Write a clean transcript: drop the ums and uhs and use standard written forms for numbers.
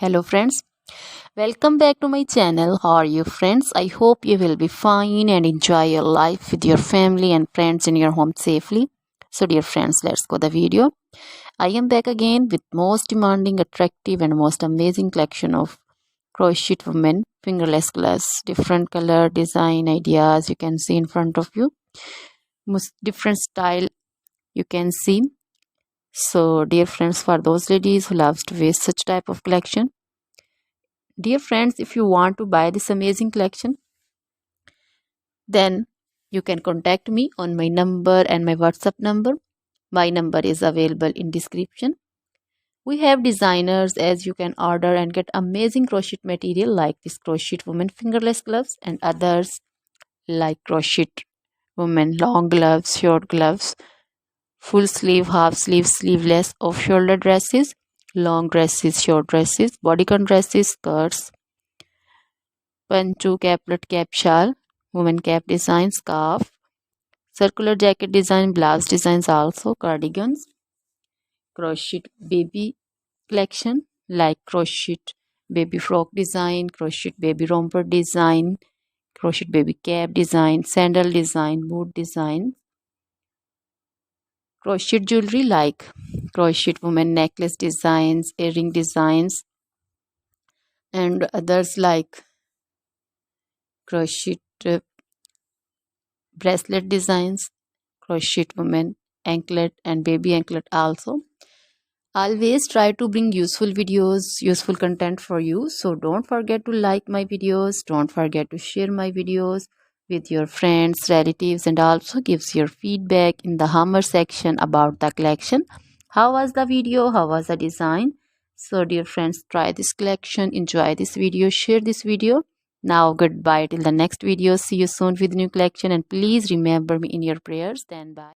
Hello friends, welcome back to my channel. How are you friends? I hope you will be fine and enjoy your life with your family and friends in your home safely. So dear friends, let's go the video. I am back again with most demanding, attractive and most amazing collection of crochet women fingerless gloves. Different color, design, ideas you can see in front of you. Most different style you can see. So dear friends, for those ladies who loves to wear such type of collection, dear friends, if you want to buy this amazing collection, then you can contact me on my number and my WhatsApp number. My number is available in description. We have designers as you can order and get amazing crochet material like this crochet woman fingerless gloves and others like crochet woman long gloves, short gloves, full sleeve, half sleeve, sleeveless, off shoulder dresses, long dresses, short dresses, bodycon dresses, skirts, pantu, caplet, cap shawl, woman cap design, scarf, circular jacket design, blouse designs, also cardigans, crochet baby collection like crochet baby frock design, crochet baby romper design, crochet baby cap design, sandal design, boot design, crochet jewelry like crochet woman necklace designs, earring designs, and others like crochet bracelet designs, crochet woman anklet and baby anklet also. Always try to bring useful videos, useful content for you. So don't forget to like my videos, don't forget to share my videos with your friends, relatives, and also gives your feedback in the hammer section about the collection. How was the video? How was the design? So dear friends, try this collection, enjoy this video, share this video. Now goodbye till the next video. See you soon with new collection and please remember me in your prayers. Then bye.